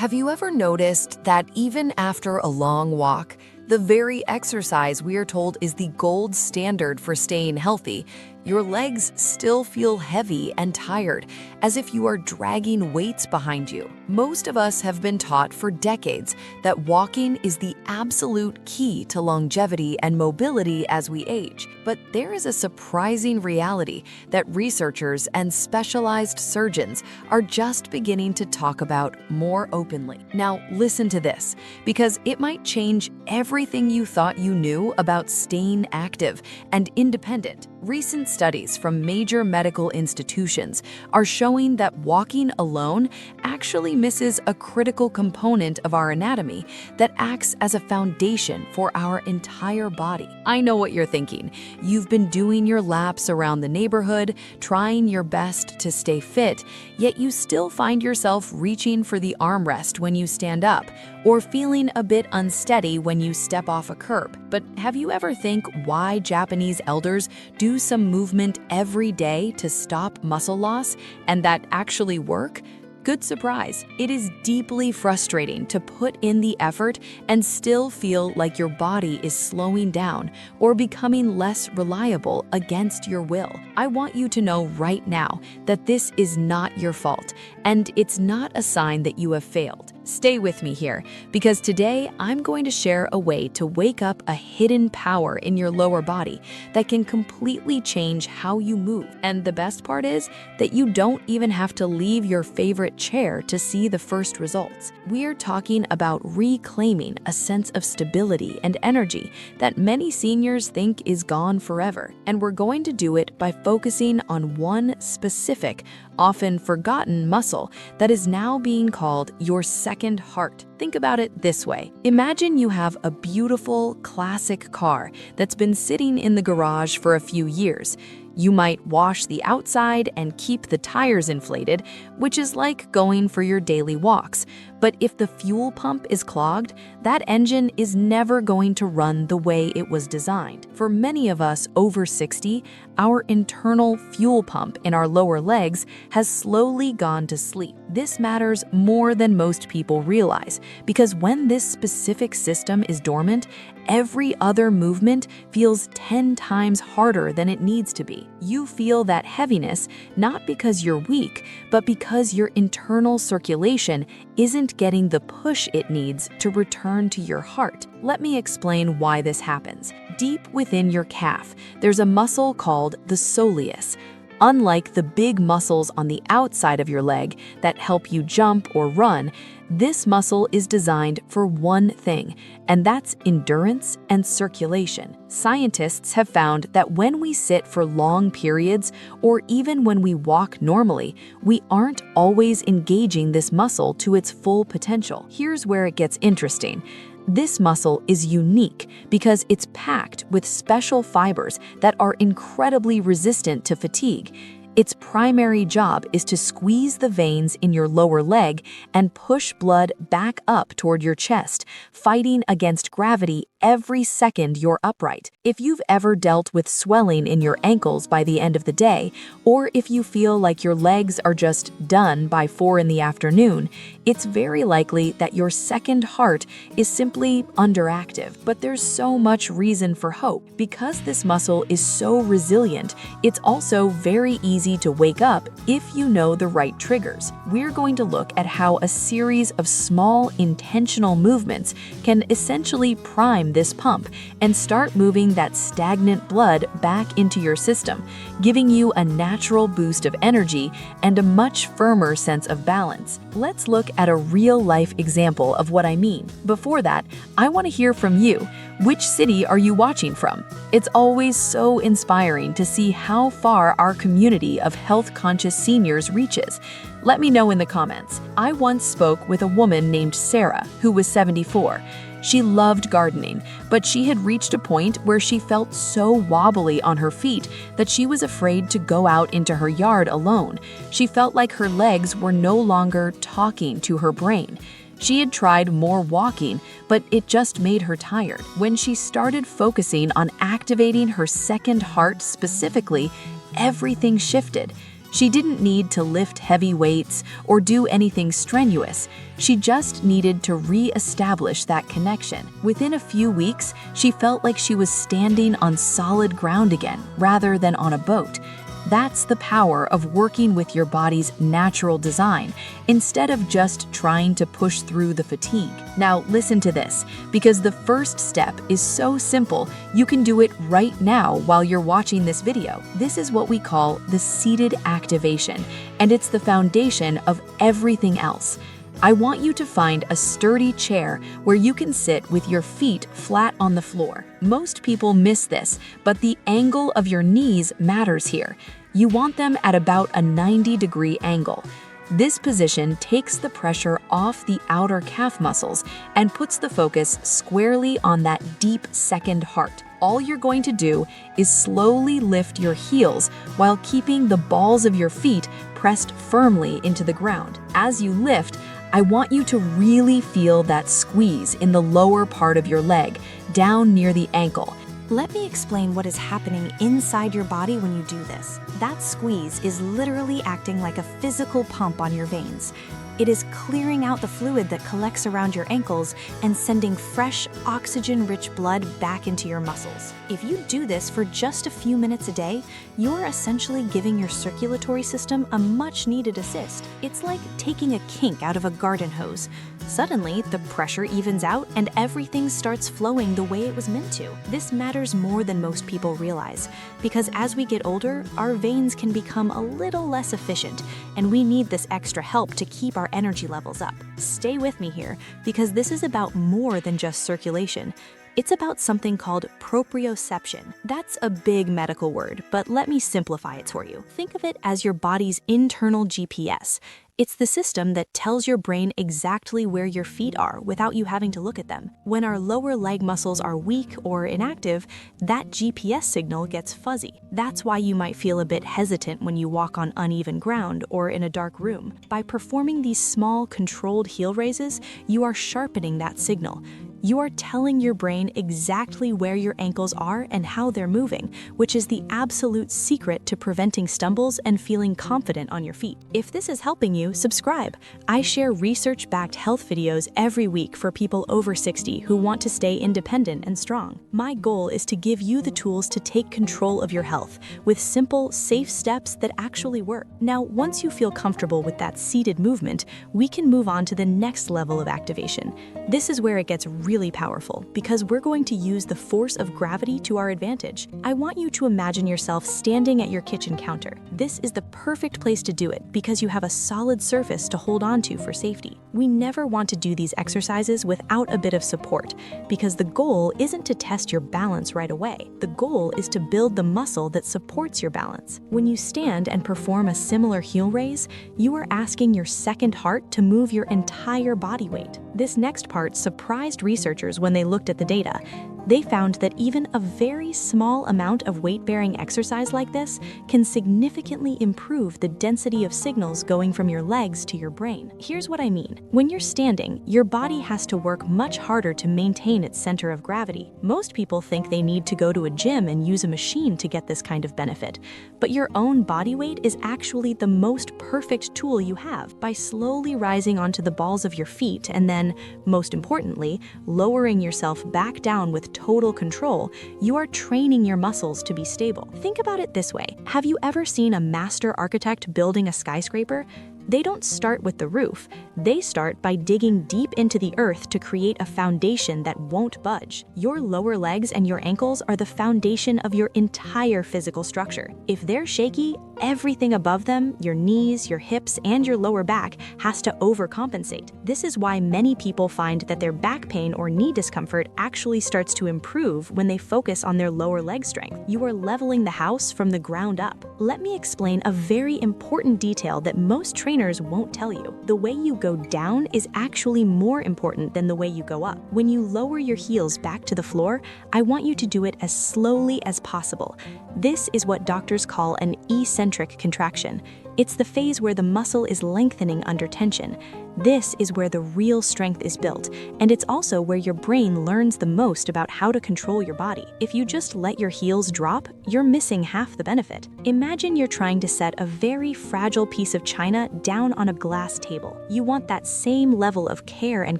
Have you ever noticed that even after a long walk, the very exercise we are told is the gold standard for staying healthy, your legs still feel heavy and tired, as if you are dragging weights behind you? Most of us have been taught for decades that walking is the absolute key to longevity and mobility as we age. But there is a surprising reality that researchers and specialized surgeons are just beginning to talk about more openly. Now, listen to this, because it might change everything you thought you knew about staying active and independent. Recent studies from major medical institutions are showing that walking alone actually misses a critical component of our anatomy that acts as a foundation for our entire body. I know what you're thinking. You've been doing your laps around the neighborhood, trying your best to stay fit, yet you still find yourself reaching for the armrest when you stand up, or feeling a bit unsteady when you step off a curb. But have you ever think why Japanese elders do some movement every day to stop muscle loss, and that actually work? Good surprise. It is deeply frustrating to put in the effort and still feel like your body is slowing down or becoming less reliable against your will. I want you to know right now that this is not your fault, and it's not a sign that you have failed. Stay with me here, because today I'm going to share a way to wake up a hidden power in your lower body that can completely change how you move. And the best part is that you don't even have to leave your favorite chair to see the first results. We're talking about reclaiming a sense of stability and energy that many seniors think is gone forever. And we're going to do it by focusing on one specific, often forgotten muscle that is now being called your second heart. Think about it this way. Imagine you have a beautiful, classic car that's been sitting in the garage for a few years. You might wash the outside and keep the tires inflated, which is like going for your daily walks. But if the fuel pump is clogged, that engine is never going to run the way it was designed. For many of us over 60, our internal fuel pump in our lower legs has slowly gone to sleep. This matters more than most people realize, because when this specific system is dormant, every other movement feels 10 times harder than it needs to be. You feel that heaviness not because you're weak, but because your internal circulation isn't getting the push it needs to return to your heart. Let me explain why this happens. Deep within your calf, there's a muscle called the soleus. Unlike the big muscles on the outside of your leg that help you jump or run, this muscle is designed for one thing, and that's endurance and circulation. Scientists have found that when we sit for long periods, or even when we walk normally, we aren't always engaging this muscle to its full potential. Here's where it gets interesting. This muscle is unique because it's packed with special fibers that are incredibly resistant to fatigue. Its primary job is to squeeze the veins in your lower leg and push blood back up toward your chest, fighting against gravity every second you're upright. If you've ever dealt with swelling in your ankles by the end of the day, or if you feel like your legs are just done by 4 in the afternoon, it's very likely that your second heart is simply underactive. But there's so much reason for hope. Because this muscle is so resilient, it's also very easy to wake up if you know the right triggers. We're going to look at how a series of small, intentional movements can essentially prime this pump and start moving that stagnant blood back into your system, giving you a natural boost of energy and a much firmer sense of balance. Let's look at a real-life example of what I mean. Before that, I want to hear from you. Which city are you watching from? It's always so inspiring to see how far our community of health-conscious seniors reaches. Let me know in the comments. I once spoke with a woman named Sarah, who was 74. She loved gardening, but she had reached a point where she felt so wobbly on her feet that she was afraid to go out into her yard alone. She felt like her legs were no longer talking to her brain. She had tried more walking, but it just made her tired. When she started focusing on activating her second heart specifically, everything shifted. She didn't need to lift heavy weights or do anything strenuous. She just needed to re-establish that connection. Within a few weeks, she felt like she was standing on solid ground again, rather than on a boat. That's the power of working with your body's natural design, instead of just trying to push through the fatigue. Now, listen to this, because the first step is so simple, you can do it right now while you're watching this video. This is what we call the seated activation, and it's the foundation of everything else. I want you to find a sturdy chair where you can sit with your feet flat on the floor. Most people miss this, but the angle of your knees matters here. You want them at about a 90-degree angle. This position takes the pressure off the outer calf muscles and puts the focus squarely on that deep second heart. All you're going to do is slowly lift your heels while keeping the balls of your feet pressed firmly into the ground. As you lift, I want you to really feel that squeeze in the lower part of your leg, down near the ankle. Let me explain what is happening inside your body when you do this. That squeeze is literally acting like a physical pump on your veins. It is clearing out the fluid that collects around your ankles and sending fresh, oxygen-rich blood back into your muscles. If you do this for just a few minutes a day, you're essentially giving your circulatory system a much-needed assist. It's like taking a kink out of a garden hose. Suddenly, the pressure evens out and everything starts flowing the way it was meant to. This matters more than most people realize, because as we get older, our veins can become a little less efficient, and we need this extra help to keep our energy levels up. Stay with me here, because this is about more than just circulation. It's about something called proprioception. That's a big medical word, but let me simplify it for you. Think of it as your body's internal GPS. It's the system that tells your brain exactly where your feet are without you having to look at them. When our lower leg muscles are weak or inactive, that GPS signal gets fuzzy. That's why you might feel a bit hesitant when you walk on uneven ground or in a dark room. By performing these small, controlled heel raises, you are sharpening that signal. You are telling your brain exactly where your ankles are and how they're moving, which is the absolute secret to preventing stumbles and feeling confident on your feet. If this is helping you, subscribe. I share research-backed health videos every week for people over 60 who want to stay independent and strong. My goal is to give you the tools to take control of your health with simple, safe steps that actually work. Now, once you feel comfortable with that seated movement, we can move on to the next level of activation. This is where it gets really powerful, because we're going to use the force of gravity to our advantage. I want you to imagine yourself standing at your kitchen counter. This is the perfect place to do it because you have a solid surface to hold on to for safety. We never want to do these exercises without a bit of support, because the goal isn't to test your balance right away. The goal is to build the muscle that supports your balance. When you stand and perform a similar heel raise, you are asking your second heart to move your entire body weight. This next part surprised researchers when they looked at the data. They found that even a very small amount of weight-bearing exercise like this can significantly improve the density of signals going from your legs to your brain. Here's what I mean. When you're standing, your body has to work much harder to maintain its center of gravity. Most people think they need to go to a gym and use a machine to get this kind of benefit, but your own body weight is actually the most perfect tool you have. By slowly rising onto the balls of your feet and then, most importantly, lowering yourself back down with total control, you are training your muscles to be stable. Think about it this way. Have you ever seen a master architect building a skyscraper? They don't start with the roof. They start by digging deep into the earth to create a foundation that won't budge. Your lower legs and your ankles are the foundation of your entire physical structure. If they're shaky, everything above them, your knees, your hips, and your lower back, has to overcompensate. This is why many people find that their back pain or knee discomfort actually starts to improve when they focus on their lower leg strength. You are leveling the house from the ground up. Let me explain a very important detail that most trainers won't tell you. The way you go down is actually more important than the way you go up. When you lower your heels back to the floor, I want you to do it as slowly as possible. This is what doctors call an eccentric contraction. It's the phase where the muscle is lengthening under tension. This is where the real strength is built, and it's also where your brain learns the most about how to control your body. If you just let your heels drop, you're missing half the benefit. Imagine you're trying to set a very fragile piece of china down on a glass table. You want that same level of care and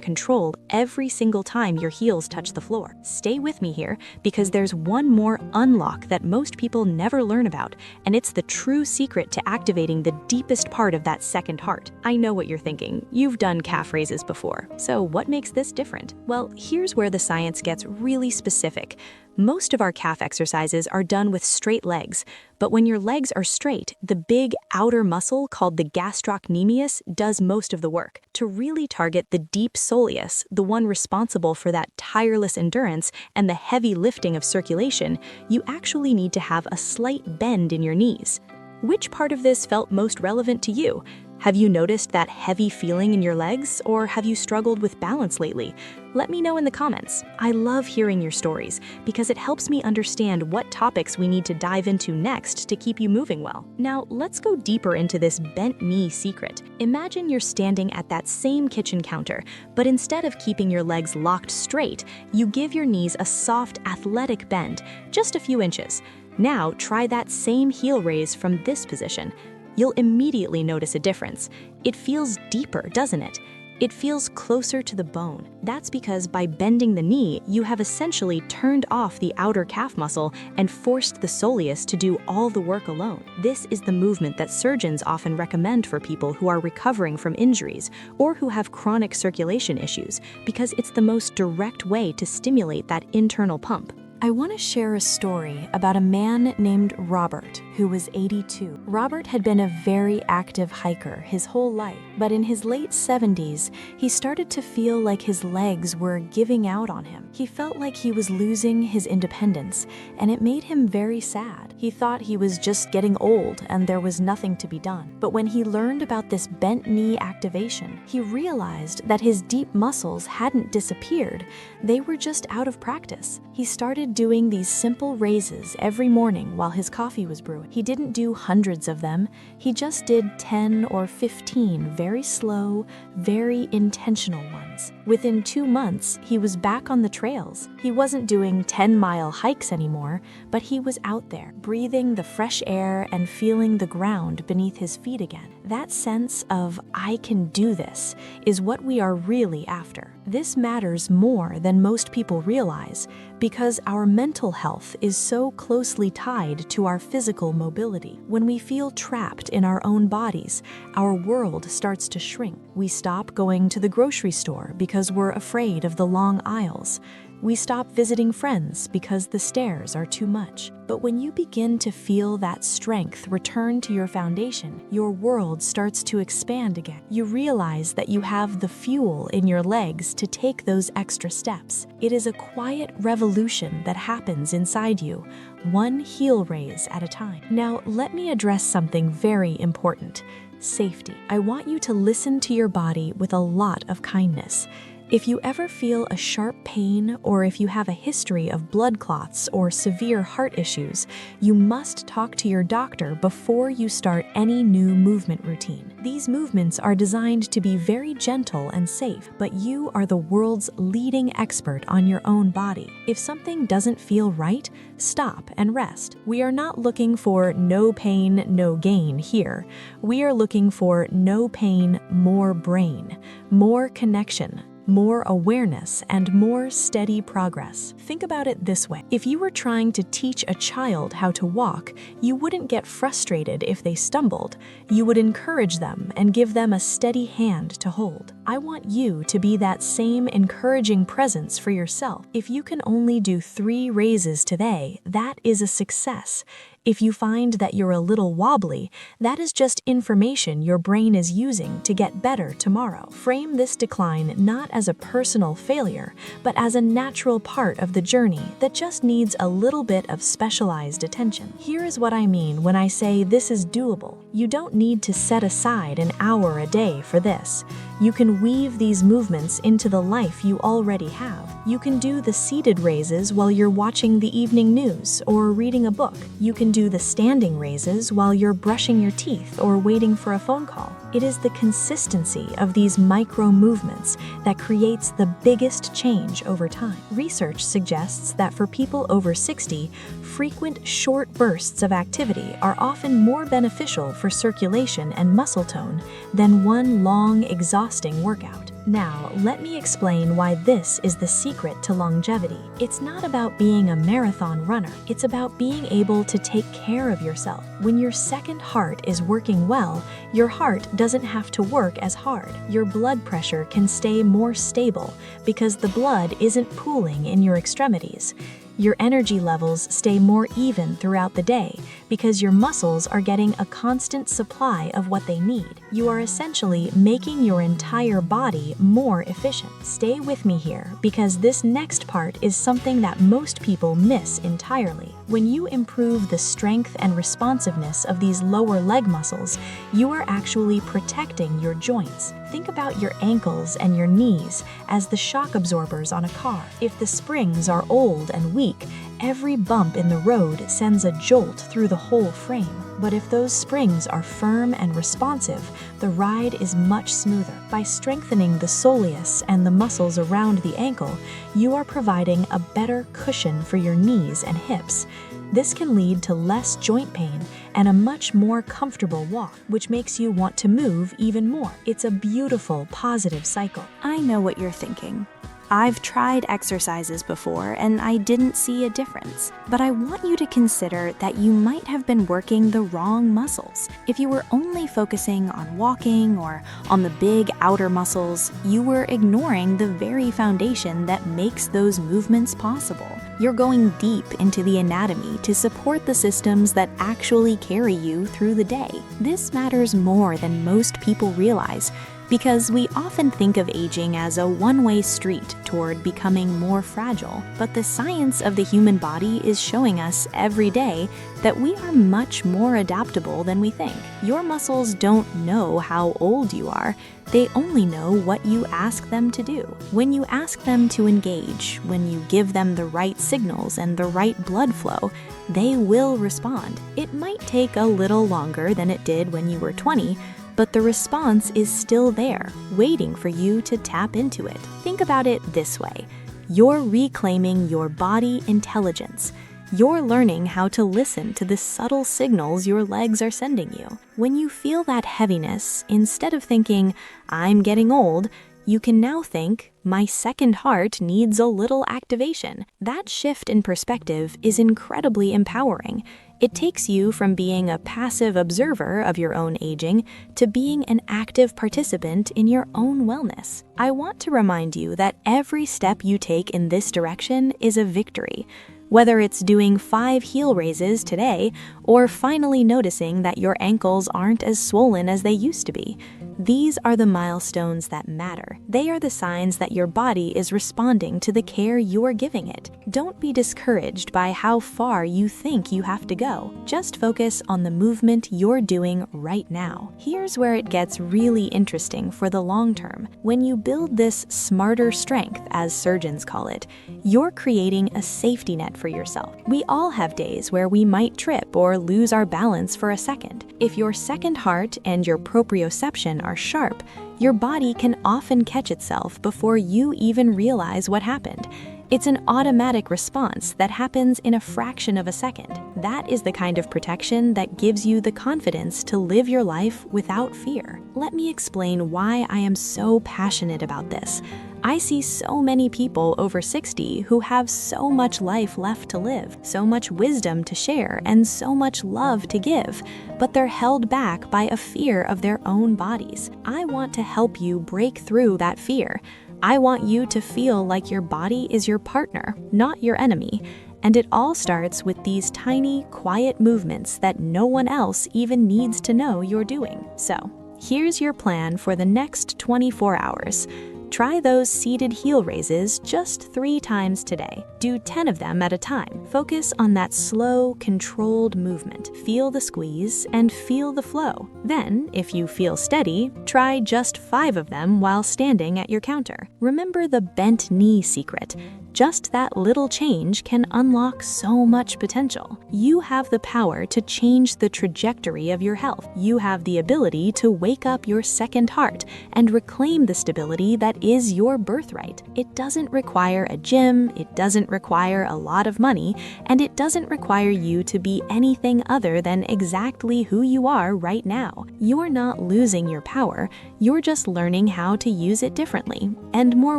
control every single time your heels touch the floor. Stay with me here, because there's one more unlock that most people never learn about, and it's the true secret to activating the deepest part of that second heart. I know what you're thinking. You've done calf raises before. So what makes this different? Well, here's where the science gets really specific. Most of our calf exercises are done with straight legs, but when your legs are straight, the big outer muscle called the gastrocnemius does most of the work. To really target the deep soleus, the one responsible for that tireless endurance and the heavy lifting of circulation, you actually need to have a slight bend in your knees. Which part of this felt most relevant to you? Have you noticed that heavy feeling in your legs, or have you struggled with balance lately? Let me know in the comments. I love hearing your stories because it helps me understand what topics we need to dive into next to keep you moving well. Now, let's go deeper into this bent knee secret. Imagine you're standing at that same kitchen counter, but instead of keeping your legs locked straight, you give your knees a soft, athletic bend, just a few inches. Now, try that same heel raise from this position. You'll immediately notice a difference. It feels deeper, doesn't it? It feels closer to the bone. That's because by bending the knee, you have essentially turned off the outer calf muscle and forced the soleus to do all the work alone. This is the movement that surgeons often recommend for people who are recovering from injuries or who have chronic circulation issues, because it's the most direct way to stimulate that internal pump. I want to share a story about a man named Robert, who was 82. Robert had been a very active hiker his whole life, but in his late 70s, he started to feel like his legs were giving out on him. He felt like he was losing his independence, and it made him very sad. He thought he was just getting old and there was nothing to be done. But when he learned about this bent knee activation, he realized that his deep muscles hadn't disappeared. They were just out of practice. He started doing these simple raises every morning while his coffee was brewing. He didn't do hundreds of them. He just did 10 or 15 very slow, very intentional ones. Within 2 months, he was back on the trails. He wasn't doing 10-mile hikes anymore, but he was out there, breathing the fresh air and feeling the ground beneath his feet again. That sense of, I can do this, is what we are really after. This matters more than most people realize, because our mental health is so closely tied to our physical mobility. When we feel trapped in our own bodies, our world starts to shrink. We stop going to the grocery store because we're afraid of the long aisles. We stop visiting friends because the stairs are too much. But when you begin to feel that strength return to your foundation, your world starts to expand again. You realize that you have the fuel in your legs to take those extra steps. It is a quiet revolution that happens inside you, one heel raise at a time. Now, let me address something very important: safety. I want you to listen to your body with a lot of kindness. If you ever feel a sharp pain, or if you have a history of blood clots or severe heart issues, you must talk to your doctor before you start any new movement routine. These movements are designed to be very gentle and safe, but you are the world's leading expert on your own body. If something doesn't feel right, stop and rest. We are not looking for no pain, no gain here. We are looking for no pain, more brain, more connection, more awareness, and more steady progress. Think about it this way. If you were trying to teach a child how to walk, you wouldn't get frustrated if they stumbled. You would encourage them and give them a steady hand to hold. I want you to be that same encouraging presence for yourself. If you can only do 3 raises today, that is a success. If you find that you're a little wobbly, that is just information your brain is using to get better tomorrow. Frame this decline not as a personal failure, but as a natural part of the journey that just needs a little bit of specialized attention. Here is what I mean when I say this is doable. You don't need to set aside an hour a day for this. You can weave these movements into the life you already have. You can do the seated raises while you're watching the evening news or reading a book. You can do the standing raises while you're brushing your teeth or waiting for a phone call. It is the consistency of these micro movements that creates the biggest change over time. Research suggests that for people over 60, frequent short bursts of activity are often more beneficial for circulation and muscle tone than one long, exhausting workout. Now, let me explain why this is the secret to longevity. It's not about being a marathon runner. It's about being able to take care of yourself. When your second heart is working well, your heart doesn't have to work as hard. Your blood pressure can stay more stable because the blood isn't pooling in your extremities. Your energy levels stay more even throughout the day because your muscles are getting a constant supply of what they need. You are essentially making your entire body more efficient. Stay with me here because this next part is something that most people miss entirely. When you improve the strength and responsiveness of these lower leg muscles, you are actually protecting your joints. Think about your ankles and your knees as the shock absorbers on a car. If the springs are old and weak, every bump in the road sends a jolt through the whole frame. But if those springs are firm and responsive, the ride is much smoother. By strengthening the soleus and the muscles around the ankle, you are providing a better cushion for your knees and hips. This can lead to less joint pain and a much more comfortable walk, which makes you want to move even more. It's a beautiful, positive cycle. I know what you're thinking. I've tried exercises before and I didn't see a difference, but I want you to consider that you might have been working the wrong muscles. If you were only focusing on walking or on the big outer muscles, you were ignoring the very foundation that makes those movements possible. You're going deep into the anatomy to support the systems that actually carry you through the day. This matters more than most people realize, because we often think of aging as a one-way street toward becoming more fragile. But the science of the human body is showing us every day that we are much more adaptable than we think. Your muscles don't know how old you are. They only know what you ask them to do. When you ask them to engage, when you give them the right signals and the right blood flow, they will respond. It might take a little longer than it did when you were 20, but the response is still there, waiting for you to tap into it. Think about it this way. You're reclaiming your body intelligence. You're learning how to listen to the subtle signals your legs are sending you. When you feel that heaviness, instead of thinking, "I'm getting old," you can now think, "My second heart needs a little activation." That shift in perspective is incredibly empowering. It takes you from being a passive observer of your own aging to being an active participant in your own wellness. I want to remind you that every step you take in this direction is a victory. Whether it's doing 5 heel raises today or finally noticing that your ankles aren't as swollen as they used to be, these are the milestones that matter. They are the signs that your body is responding to the care you're giving it. Don't be discouraged by how far you think you have to go. Just focus on the movement you're doing right now. Here's where it gets really interesting for the long term. When you build this smarter strength, as surgeons call it, you're creating a safety net for yourself. We all have days where we might trip or lose our balance for a second. If your second heart and your proprioception are sharp, your body can often catch itself before you even realize what happened. It's an automatic response that happens in a fraction of a second. That is the kind of protection that gives you the confidence to live your life without fear. Let me explain why I am so passionate about this. I see so many people over 60 who have so much life left to live, so much wisdom to share, and so much love to give, but they're held back by a fear of their own bodies. I want to help you break through that fear. I want you to feel like your body is your partner, not your enemy. And it all starts with these tiny, quiet movements that no one else even needs to know you're doing. So, here's your plan for the next 24 hours. Try those seated heel raises just 3 times today. Do 10 of them at a time. Focus on that slow, controlled movement. Feel the squeeze and feel the flow. Then, if you feel steady, try just 5 of them while standing at your counter. Remember the bent knee secret. Just that little change can unlock so much potential. You have the power to change the trajectory of your health. You have the ability to wake up your second heart and reclaim the stability that is your birthright. It doesn't require a gym, it doesn't require a lot of money, and it doesn't require you to be anything other than exactly who you are right now. You're not losing your power, you're just learning how to use it differently and more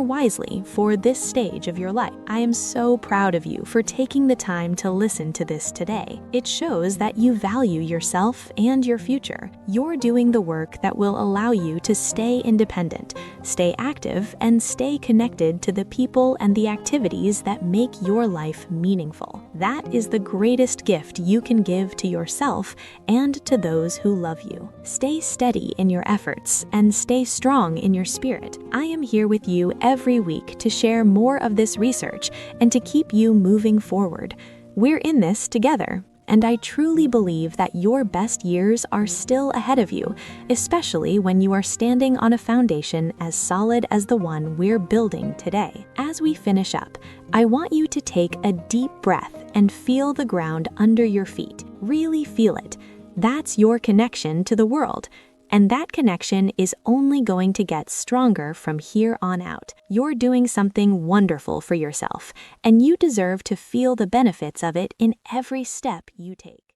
wisely for this stage of your life. I am so proud of you for taking the time to listen to this today. It shows that you value yourself and your future. You're doing the work that will allow you to stay independent, stay active, and stay connected to the people and the activities that make your life meaningful. That is the greatest gift you can give to yourself and to those who love you. Stay steady in your efforts and stay strong in your spirit. I am here with you every week to share more of this research and to keep you moving forward. We're in this together, and I truly believe that your best years are still ahead of you, especially when you are standing on a foundation as solid as the one we're building today. As we finish up, I want you to take a deep breath and feel the ground under your feet. Really feel it. That's your connection to the world. And that connection is only going to get stronger from here on out. You're doing something wonderful for yourself, and you deserve to feel the benefits of it in every step you take.